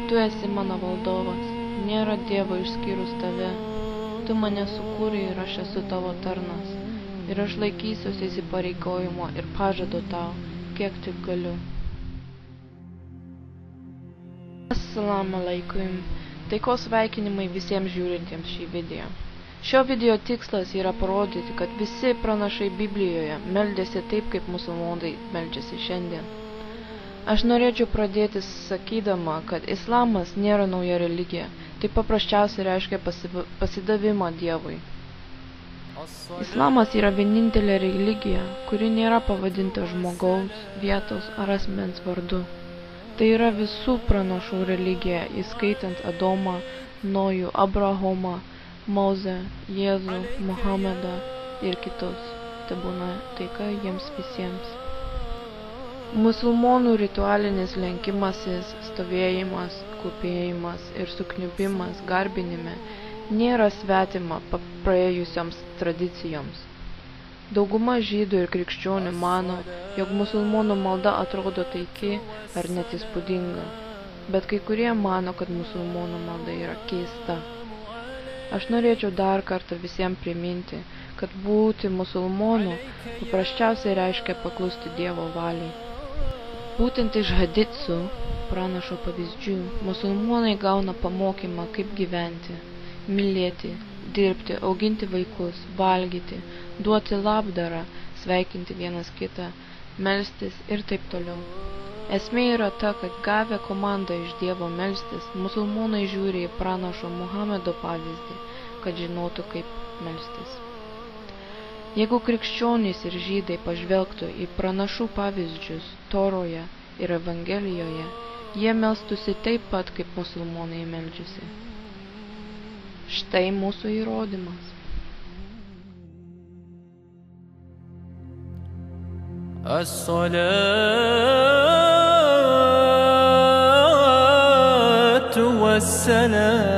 Tu esi mano valdovas, nėra Dievo išskyrus tave. Tu mane sukūrei ir aš esu tavo tarnas. Ir aš laikysiuosi įsipareigojimo ir pažadu tau, kiek tik galiu. Assalamu alaikum. Taikos sveikinimai visiems žiūrintiems šį video. Šio video tikslas yra parodyti, kad visi pranašai Biblijoje meldėsi taip, kaip musulmonai meldžiasi šiandien. Aš norėčiau pradėti sakydama, kad islamas nėra nauja religija, tai paprasčiausiai reiškia pasidavimą Dievui. Islamas yra vienintelė religija, kuri nėra pavadinta žmogaus, vietos ar asmens vardu. Tai yra visų pranašų religija, įskaitant Adomą, Nojų, Abrahamą, Mozę, Jėzų, Muhamedą ir kitus. Tebūna taika jiems visiems. Musulmonų ritualinis lenkimasis, stovėjimas, klūpėjimas ir sukniubimas garbinime nėra svetima praėjusioms tradicijoms. Dauguma žydų ir krikščionių mano, jog musulmonų malda atrodo taiki ar net įspūdinga, bet kai kurie mano, kad musulmonų malda yra keista. Aš norėčiau dar kartą visiems priminti, kad būti musulmonu paprasčiausiai reiškia paklusti Dievo valiai. Būtent iš hadicų, pranašo pavyzdžių, musulmonai gauna pamokymą, kaip gyventi, mylėti, dirbti, auginti vaikus, valgyti, duoti labdarą, sveikinti vienas kitą, melstis ir taip toliau. Esmė yra ta, kad gavę komandą iš Dievo melstis, musulmonai žiūri į pranašo Muhamedo pavyzdį, kad žinotų, kaip melstis. Jeigu krikščionys ir žydai pažvelgtų į pranašų pavyzdžius Toroje ir Evangelijoje, jie melstųsi taip pat, kaip musulmonai meldžiasi. Štai mūsų įrodymas. As-salatu was-salamu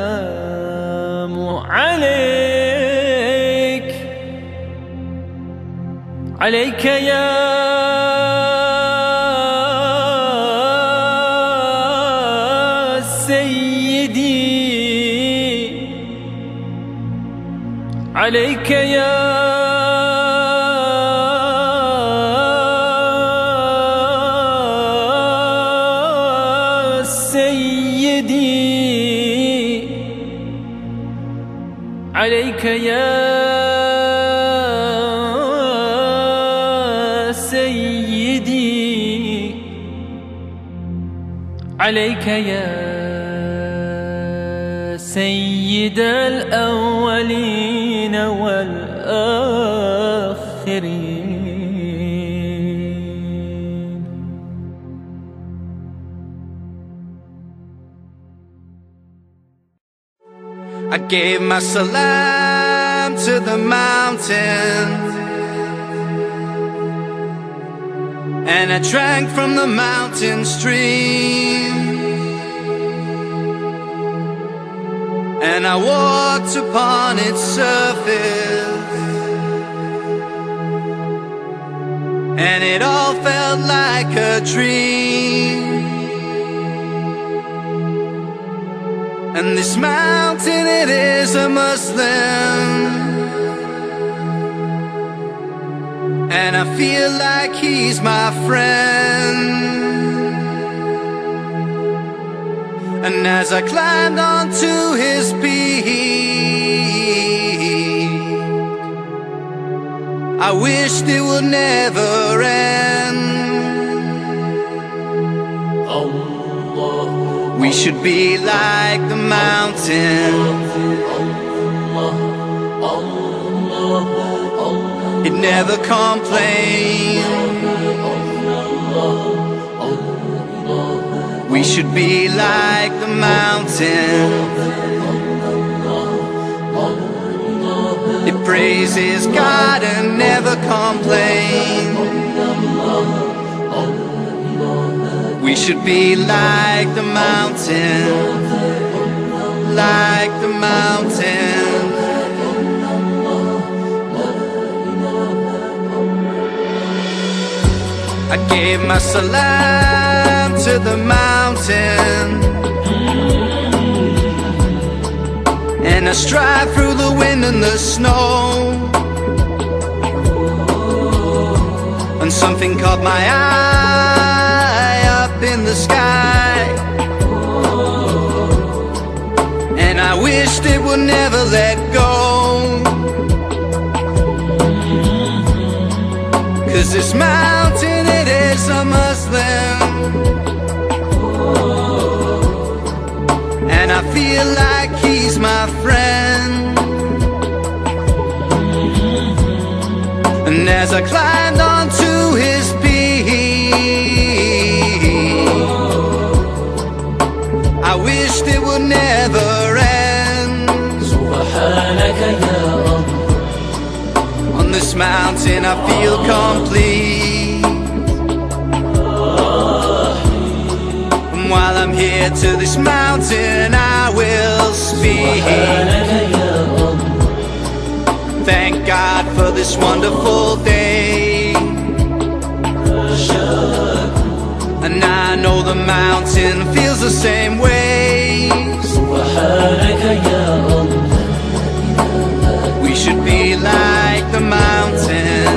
عليك يا سيدي عليك يا سيدي عليك يا عليك يا سيد الأولين والآخرين. I gave my salam to the mountain, and I drank from the mountain stream, and I walked upon its surface, and it all felt like a dream. And this mountain, it is a Muslim, and I feel like he's my friend. And as I climbed onto his peak, I wished it would never end. We should be like the mountain. It never complains. We should be like the mountain. It praises God and never complains. We should be like the mountain, like the mountain. I gave my salam to the mountain, I stride through the wind and the snow, and something caught my eye up in the sky, and I wished it would never let go. 'Cause this mountain, it is a Muslim, and I feel like he's my friend. And as I climbed onto his peak, I wished it would never end. On this mountain I feel complete, and while I'm here to this mountain I will speak. Thank God for this wonderful day, and I know the mountain feels the same way. We should be like the mountain,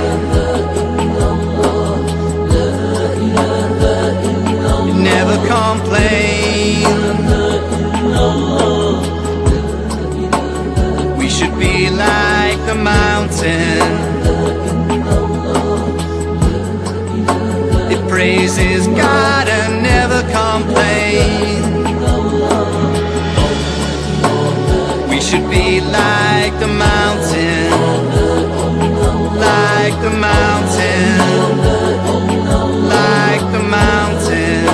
never complain. We should be like the mountain, it praises God and never complains. We should be like the mountain, like the mountain, like the mountain.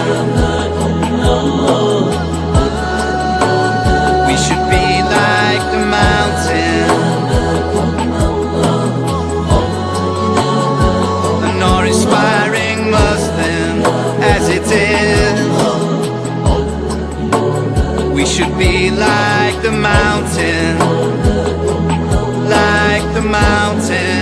We should be like the mountain, an awe-inspiring Muslim as it is. We should be like the mountain, like the mountain.